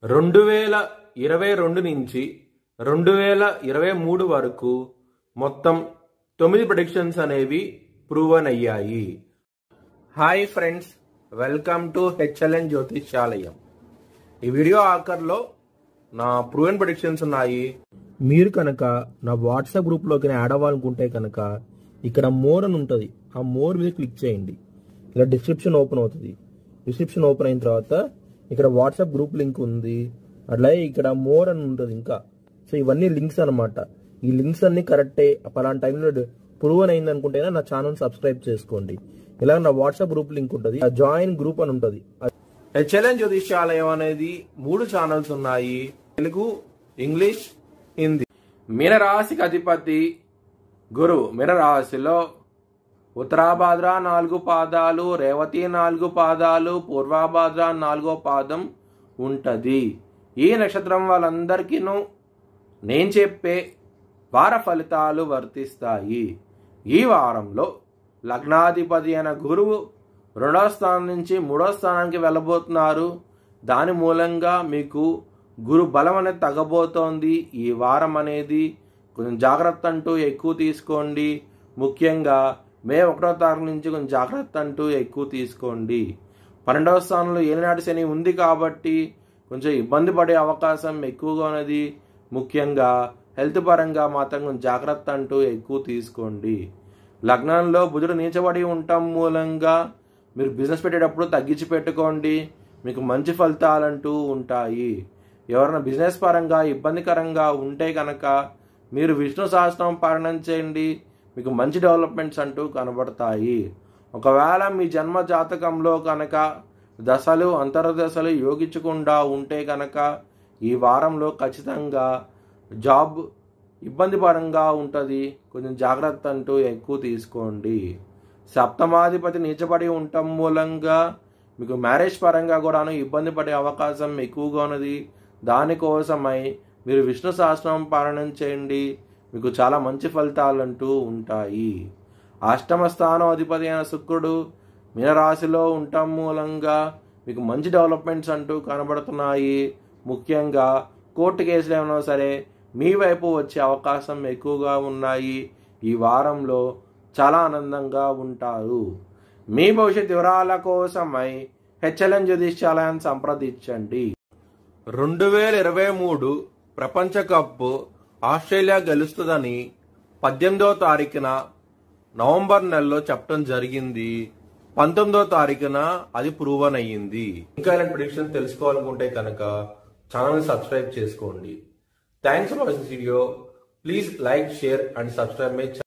2022 నుంచి 2023 వరకు మొత్తం 9 ప్రెడిక్షన్స్ అనేవి ప్రూవన్ అయ్యాయి. Hi friends, welcome to HLN జ్యోతిష్యాలయం. ఈ వీడియో ఆఖర్లో నా ప్రూవన్ ప్రెడిక్షన్స్ ఉన్నాయి. మీరు కనుక నా వాట్సాప్ గ్రూప్లోకి యాడ్ అవ్వాలనుకుంటే కనుక ఇక్కడ మోర్ అని ఉంటుంది, ఆ మోర్ మీద క్లిక్ చేయండి. ఇలా డిస్క్రిప్షన్ ఓపెన్ అవుతుంది. డిస్క్రిప్షన్ ఓపెన్ అయిన తర్వాత ఇక్కడ వాట్సాప్ గ్రూప్ లింక్ ఉంది, అట్లాగే ఇక్కడ మోర్ అని ఉంటుంది ఇంకా. సో ఇవన్నీ లింక్స్ అనమాట. ఈ లింక్స్ అన్ని కరెక్టే. పలానా టైంలో ప్రూవన్ అయింది అనుకుంటేనే నా ఛానల్ సబ్స్క్రైబ్ చేసుకోండి. ఇలా నా వాట్సాప్ గ్రూప్ లింక్ ఉంటుంది, జాయిన్ గ్రూప్ అని ఉంటుంది. హెచ్ఎల్ఎన్ జ్యోతిష్యాలయం అనేది 3 ఛానల్స్ ఉన్నాయి, తెలుగు, ఇంగ్లీష్, హిందీ. మీనరాశికి అధిపతి గురువు. మీనరాశిలో ఉత్తరాభాద్ర 4 పాదాలు, రేవతి 4 పాదాలు, పూర్వాభాద్ర 4వ పాదం ఉంటుంది. ఈ నక్షత్రం వాళ్ళందరికీను నేను చెప్పే వార ఫలితాలు వర్తిస్తాయి. ఈ వారంలో లగ్నాధిపతి అయిన గురువు 2వ స్థానం నుంచి 3వ స్థానానికి వెళ్ళబోతున్నారు. దాని మూలంగా మీకు గురు బలం అనేది తగ్గబోతోంది. ఈ వారం అనేది కొంచెం జాగ్రత్త అంటూ ఎక్కువ తీసుకోండి. ముఖ్యంగా మే 1వ తారీఖు నుంచి కొంచెం జాగ్రత్త అంటూ ఎక్కువ తీసుకోండి. 12వ స్థానంలో ఏలినాటి శని ఉంది కాబట్టి కొంచెం ఇబ్బంది పడే అవకాశం ఎక్కువగా ఉన్నది. ముఖ్యంగా హెల్త్ పరంగా మాత్రం కొంచెం జాగ్రత్త అంటూ ఎక్కువ తీసుకోండి. లగ్నంలో బుధుడు నీచబడి ఉండటం మూలంగా మీరు బిజినెస్ పెట్టేటప్పుడు తగ్గించి పెట్టుకోండి, మీకు మంచి ఫలితాలంటూ ఉంటాయి. ఎవరైనా బిజినెస్ పరంగా ఇబ్బందికరంగా ఉంటే కనుక మీరు విష్ణు సహస్రనామం పారాయణం చేయండి, మీకు మంచి డెవలప్మెంట్స్ అంటూ కనబడతాయి. ఒకవేళ మీ జన్మ జాతకంలో కనుక దశలు అంతర్దశలు యోగించకుండా ఉంటే కనుక ఈ వారంలో ఖచ్చితంగా జాబ్ ఇబ్బంది పరంగా ఉంటుంది, కొంచెం జాగ్రత్త అంటూ ఎక్కువ తీసుకోండి. సప్తమాధిపతి నీచబడి ఉండటం మూలంగా మీకు మ్యారేజ్ పరంగా కూడాను ఇబ్బంది పడే అవకాశం ఎక్కువగా ఉన్నది. దానికోసమై మీరు విష్ణు సహస్రనామం పారాయణం చేయండి, మీకు చాలా మంచి ఫలితాలంటూ ఉంటాయి. 8వ స్థానం అధిపతి అయిన శుక్రుడు మీనరాశిలో ఉండటం మూలంగా మీకు మంచి డెవలప్మెంట్స్ అంటూ కనబడుతున్నాయి. ముఖ్యంగా కోర్టు కేసులు ఏమైనా సరే మీ వైపు వచ్చే అవకాశం ఎక్కువగా ఉన్నాయి. ఈ వారంలో చాలా ఆనందంగా ఉంటారు. మీ భవిష్యత్ వివరాల కోసమై హెచ్ఎల్ఎన్ జ్యోతిష్యాలయాన్ని సంప్రదించండి. 2023 ప్రపంచ కప్ ఆస్ట్రేలియా గెలుస్తుందని 18వ తారీఖున నవంబర్ నెలలో చెప్పడం జరిగింది. 19వ తారీఖున అది ప్రూవన్ అయ్యింది. ఇంకా ఇలాంటి ప్రిడిక్షన్స్ తెలుసుకోవాలనుకుంటే కనుక ఛానల్ సబ్స్క్రైబ్ చేసుకోండి. Thanks for watching video. Please like, share and subscribe my channel.